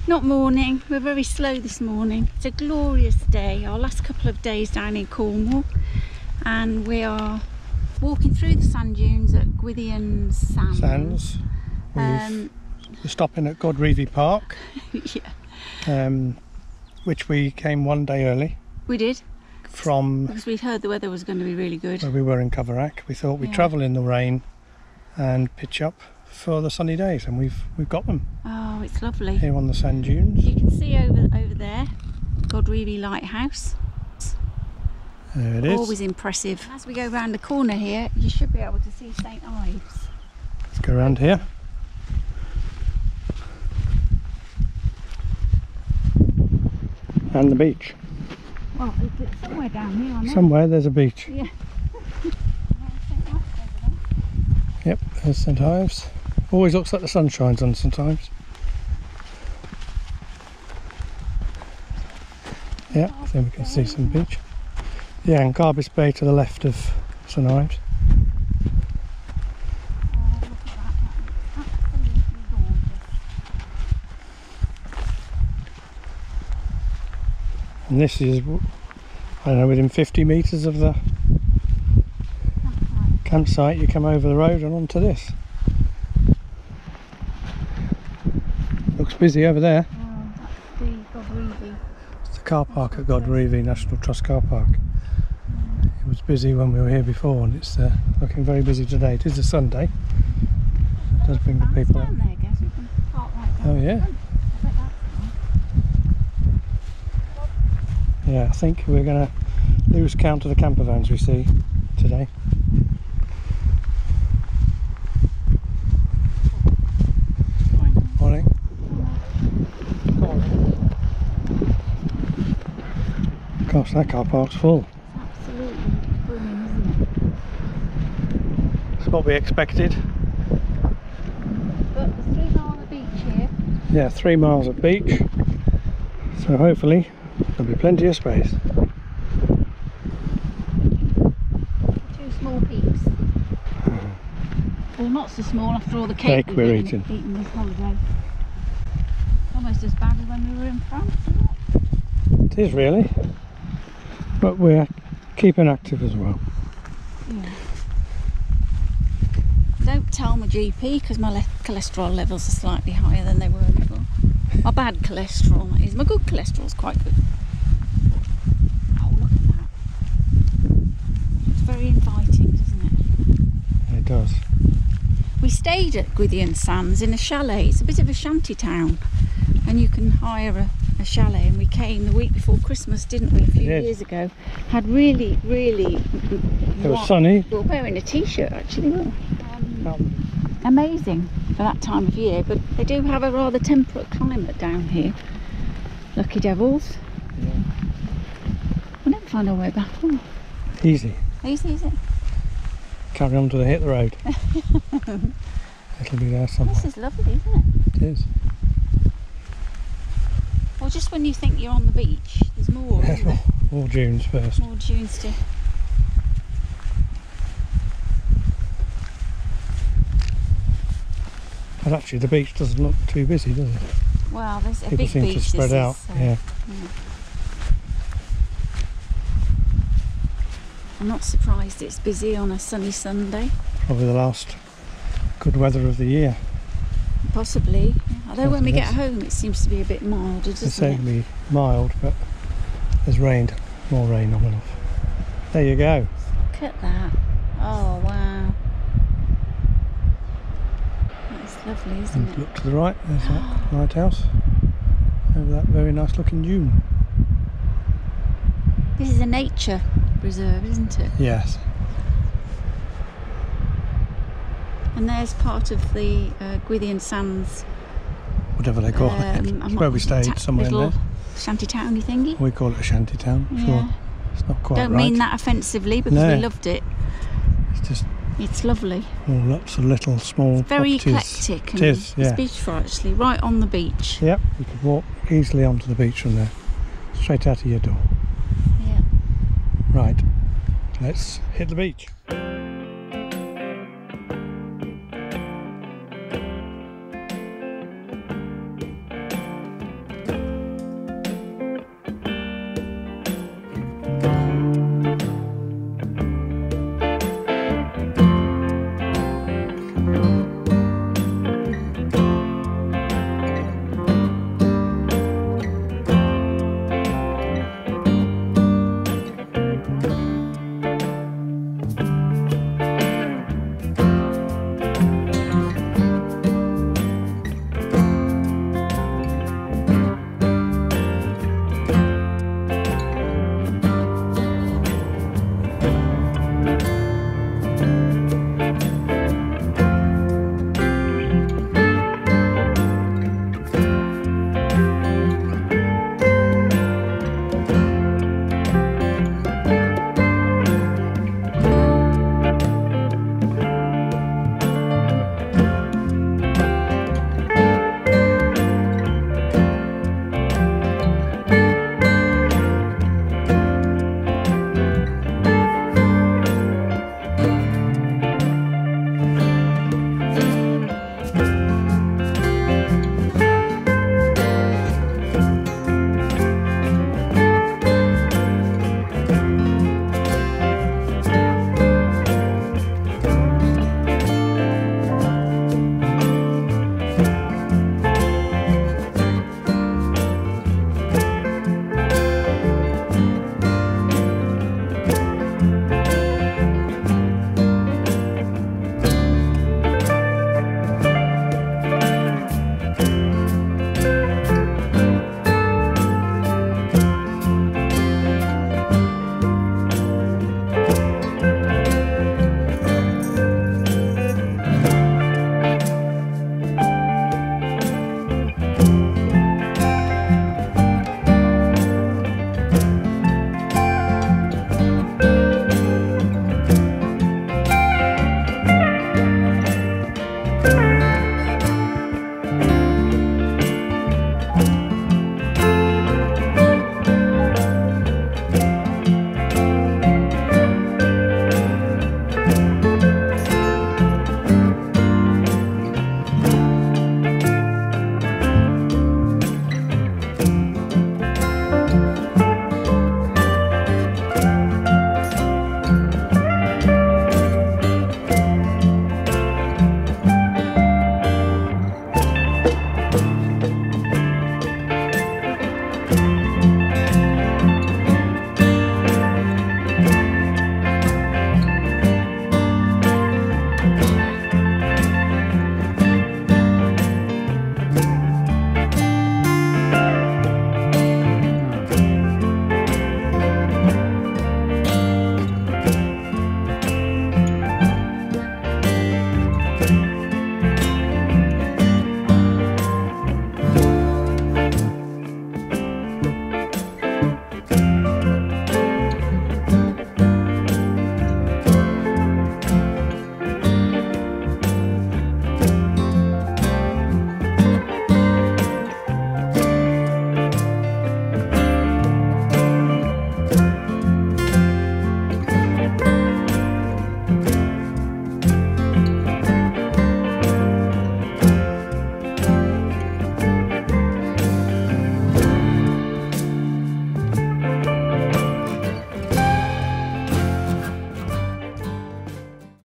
Not morning, we're very slow this morning. It's a glorious day, our last couple of days down in Cornwall, and we are walking through the sand dunes at Gwithian Sands. We're stopping at Gwithian Park, Yeah. Which we came one day early. We did. Because we'd heard the weather was going to be really good. Where we were in Coverack. We thought we'd travel in the rain and pitch up for the sunny days, and we've got them. Oh, it's lovely. Here on the sand dunes. You can see over there, Gwithian Lighthouse. There it is. Always impressive. As we go round the corner here, you should be able to see St Ives. Let's go around here. And the beach. Well, it's somewhere down here, isn't it? Somewhere there's a beach. Yeah. Yep, there's St Ives. Always looks like the sun shines on St Ives. Yeah, then we can see some beach. Yeah, and Garbis Bay to the left of St Ives. And this is, I don't know, within 50 metres of the campsite. You come over the road and onto this. Looks busy over there. Oh, that's the Gwithian. It's the car park at Gwithian National Trust car park. It was busy when we were here before, and it's looking very busy today. It is a Sunday. It does bring the people out. Oh yeah. Yeah, I think we're going to lose count of the campervans we see today. Morning. Gosh, that car park's full. It's absolutely booming, isn't it? It's what we expected. But there's 3 miles of beach here. Yeah, 3 miles of beach. So hopefully there'll be plenty of space. 2 small peeps. Well, not so small after all the cake we're eating this holiday. Almost as bad as when we were in France, isn't it? It is really, but we're keeping active as well. Yeah. Don't tell my GP because my cholesterol levels are slightly higher than they were before. My bad cholesterol, that is. My good cholesterol's quite good. Oh, look at that. It's very inviting, doesn't it? It does. We stayed at Gwithian Sands in a chalet. It's a bit of a shanty town, and you can hire a chalet, and we came the week before Christmas, didn't we, a few years ago. Had really it was sunny. We were wearing a t-shirt actually, weren't we? Amazing for that time of year, but they do have a rather temperate climate down here. Lucky devils. Yeah. We'll never find our way back, will we? Easy. Easy, is it? Carry on till they hit the road. It'll be there somewhere. This is lovely, isn't it? It is. Well, just when you think you're on the beach, there's more. Yes, more dunes first. More dunes to. But actually, the beach doesn't look too busy, does it? Well, there's a People big seem beach. to spread out. Yeah. I'm not surprised it's busy on a sunny Sunday. Probably the last good weather of the year. Possibly. Although when we get home, it seems to be a bit milder, doesn't it? It's certainly mild, but there's rained. More rain on and off. There you go. Look at that. Oh, wow. That's lovely, isn't And it? look to the right, there's that lighthouse. Over that very nice looking dune. This is a nature reserve, isn't it? Yes. And there's part of the Gwithian Sands. Whatever they call it. It's where we stayed, somewhere in there. Shanty towny thingy. We call it a shanty town. Yeah. Sure. It's not quite Don't right. mean that offensively, because we loved it. It's just It's lovely. lots of little small Very properties. eclectic. It is, yeah. It's beautiful actually, right on the beach. Yep, you could walk easily onto the beach from there. Straight out of your door. Yeah. Right, let's hit the beach.